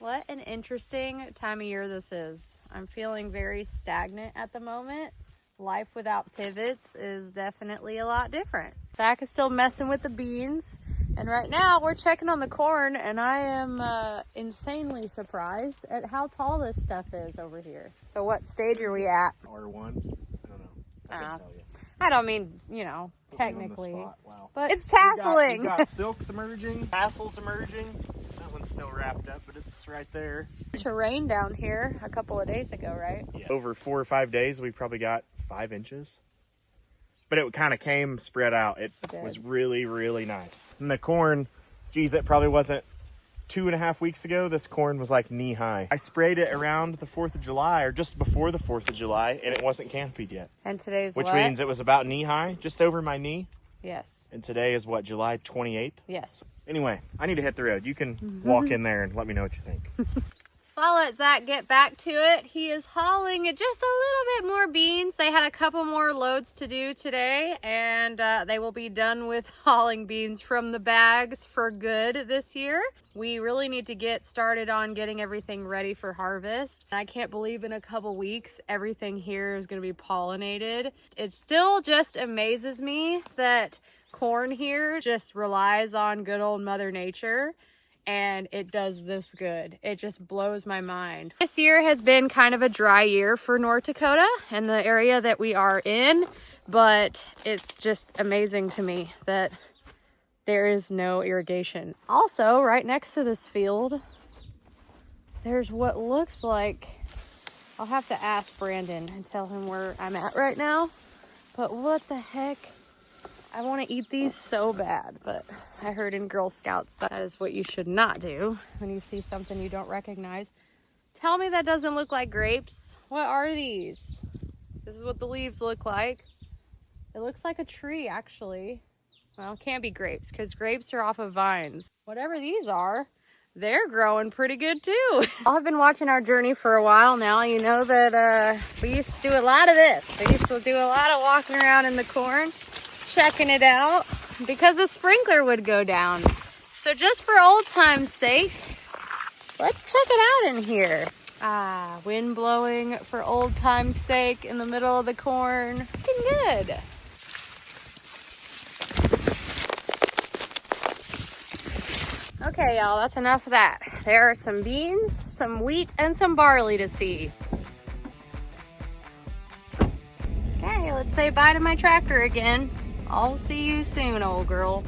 What an interesting time of year this is. I'm feeling very stagnant at the moment. Life without pivots is definitely a lot different. Zach is still messing with the beans, and right now we're checking on the corn, and I am insanely surprised at how tall this stuff is over here. So what stage are we at? R1? I don't know. I couldn't tell you. I don't mean, Put me technically, on the spot. Wow. but it's tasseling. We got silks emerging, tassels emerging. That one's still wrapped up, but it's right there. To rain down here a couple of days ago, right? Yeah. Over 4 or 5 days, we probably got 5 inches. But it kind of came spread out. It was really, really nice. And the corn, geez, it probably wasn't 2.5 weeks ago. This corn was like knee high. I sprayed it around the 4th of July or just before the 4th of July, and it wasn't canopied yet. And today's Which what? means it was about knee high, just over my knee. Yes. And today is what, July 28th? Yes. Anyway, I need to hit the road. You can walk in there and let me know what you think. So I'll let Zach get back to it. He is hauling just a little bit more beans. They had a couple more loads to do today, and they will be done with hauling beans from the bags for good this year. We really need to get started on getting everything ready for harvest. I can't believe in a couple weeks everything here is going to be pollinated. It still just amazes me that corn here just relies on good old Mother Nature, and it does this good. It just blows my mind. This year has been kind of a dry year for North Dakota and the area that we are in, but it's just amazing to me that there is no irrigation. Also, right next to this field, there's what looks like, I'll have to ask Brandon and tell him where I'm at right now, but what the heck? I want to eat these so bad, but I heard in Girl Scouts that is what you should not do when you see something you don't recognize. Tell me that doesn't look like grapes. What are these? This is what the leaves look like. It looks like a tree, actually. Well, it can't be grapes because grapes are off of vines. Whatever these are, they're growing pretty good too. I've been watching our journey for a while now. You know that we used to do a lot of this. We used to do a lot of walking around in the corn, checking it out because a sprinkler would go down. So just for old time's sake, let's check it out in here. Wind blowing for old time's sake in the middle of the corn. Looking good. Okay, y'all, that's enough of that. There are some beans, some wheat, and some barley to see. Okay, let's say bye to my tractor again. I'll see you soon, old girl.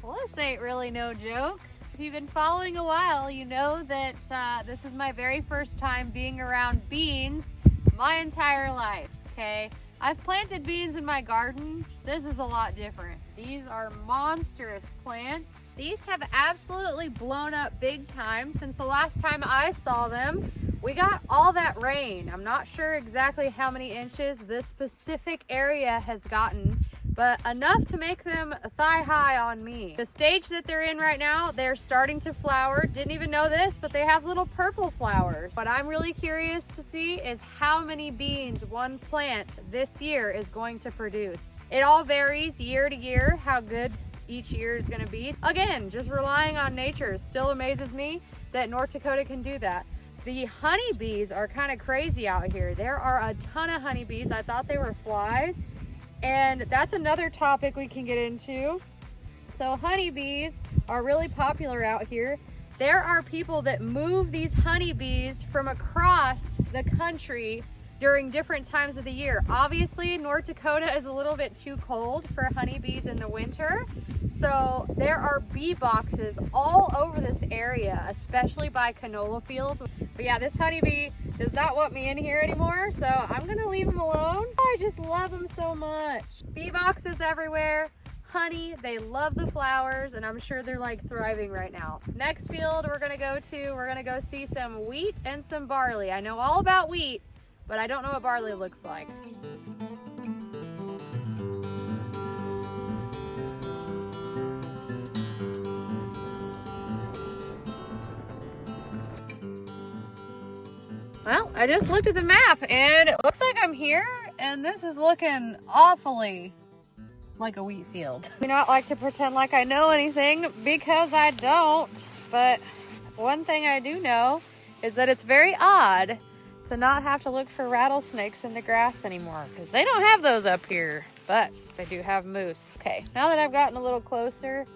Well, this ain't really no joke. If you've been following a while, you know that this is my very first time being around beans my entire life, okay? I've planted beans in my garden. This is a lot different. These are monstrous plants. These have absolutely blown up big time since the last time I saw them. We got all that rain. I'm not sure exactly how many inches this specific area has gotten, but enough to make them thigh high on me. The stage that they're in right now, they're starting to flower. Didn't even know this, but they have little purple flowers. What I'm really curious to see is how many beans one plant this year is going to produce. It all varies year to year how good each year is gonna be. Again, just relying on nature still amazes me that North Dakota can do that. The honeybees are kind of crazy out here. There are a ton of honeybees. I thought they were flies. And that's another topic we can get into. So honeybees are really popular out here. There are people that move these honeybees from across the country during different times of the year. Obviously, North Dakota is a little bit too cold for honeybees in the winter. So there are bee boxes all over this area, especially by canola fields. But yeah, this honeybee does not want me in here anymore, so I'm gonna leave him alone. I just love him so much. Bee boxes everywhere, honey, they love the flowers, and I'm sure they're like thriving right now. Next field we're gonna go see some wheat and some barley. I know all about wheat, but I don't know what barley looks like. Well, I just looked at the map and it looks like I'm here, and this is looking awfully like a wheat field. I do not like to pretend like I know anything because I don't, but one thing I do know is that it's very odd to not have to look for rattlesnakes in the grass anymore, because they don't have those up here, but they do have moose. Okay, now that I've gotten a little closer,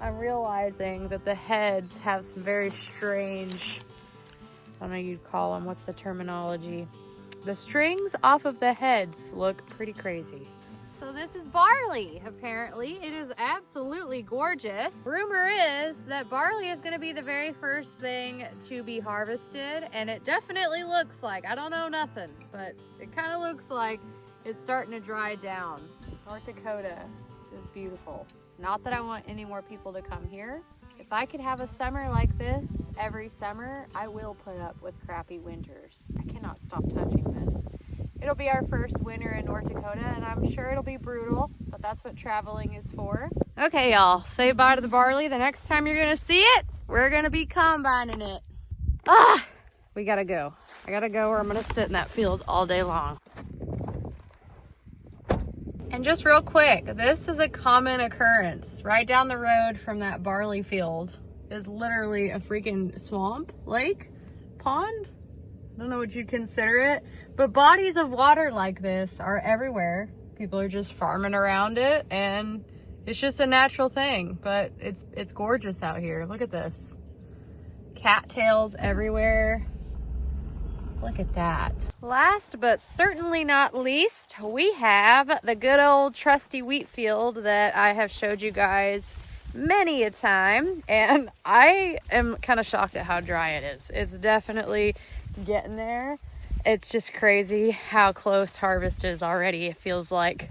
I'm realizing that the heads have some very strange, I don't know you'd call them, what's the terminology? The strings off of the heads look pretty crazy. So this is barley, apparently. It is absolutely gorgeous. Rumor is that barley is gonna be the very first thing to be harvested, and it definitely looks like, I don't know nothing, but it kind of looks like it's starting to dry down. North Dakota is beautiful. Not that I want any more people to come here. If I could have a summer like this every summer, I will put up with crappy winters. I cannot stop touching this. It'll be our first winter in North Dakota, and I'm sure it'll be brutal, but that's what traveling is for. Okay, y'all, say bye to the barley. The next time you're gonna see it, we're gonna be combining it. We gotta go. I gotta go, or I'm gonna sit in that field all day long. And just real quick, this is a common occurrence. Right down the road from that barley field is literally a freaking swamp, lake, pond. I don't know what you'd consider it, but bodies of water like this are everywhere. People are just farming around it, and it's just a natural thing, but it's gorgeous out here. Look at this. Cattails everywhere. Look at that. Last but certainly not least, we have the good old trusty wheat field that I have showed you guys many a time, and I am kind of shocked at how dry it is. It's definitely getting there. It's just crazy how close harvest is already. It feels like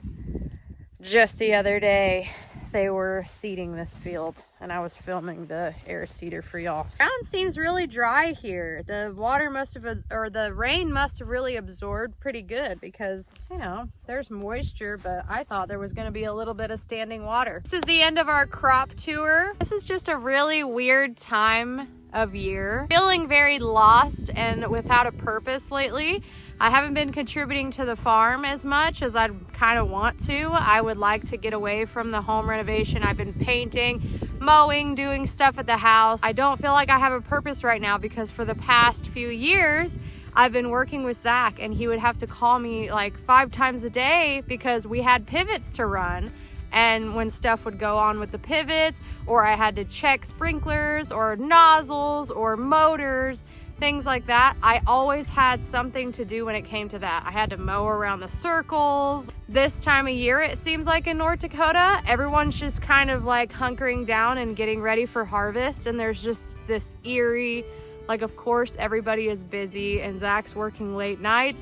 just the other day they were seeding this field and I was filming the air seeder for y'all. Ground seems really dry here. The water must have, or the rain must have really absorbed pretty good, because, you know, there's moisture, but I thought there was gonna be a little bit of standing water. This is the end of our crop tour. This is just a really weird time of year. Feeling very lost and without a purpose lately. I haven't been contributing to the farm as much as I'd kind of want to. I would like to get away from the home renovation. I've been painting, mowing, doing stuff at the house. I don't feel like I have a purpose right now, because for the past few years, I've been working with Zach, and he would have to call me like 5 times a day because we had pivots to run. And when stuff would go on with the pivots, or I had to check sprinklers or nozzles or motors, things like that, I always had something to do when it came to that. I had to mow around the circles. This time of year, it seems like in North Dakota, everyone's just kind of like hunkering down and getting ready for harvest. And there's just this eerie, like, of course everybody is busy and Zach's working late nights.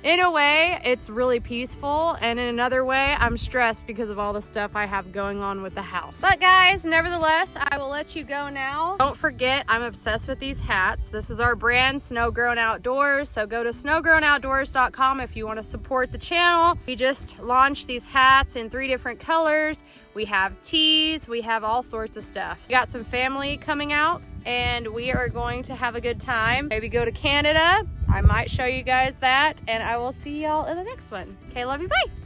In a way, it's really peaceful, and in another way, I'm stressed because of all the stuff I have going on with the house. But guys, nevertheless, I will let you go now. Don't forget, I'm obsessed with these hats. This is our brand, Snow Grown Outdoors, so go to snowgrownoutdoors.com if you want to support the channel. We just launched these hats in 3 different colors. We have tees, we have all sorts of stuff. We got some family coming out, and we are going to have a good time. Maybe go to Canada. I might show you guys that, and I will see y'all in the next one. Okay, love you, bye.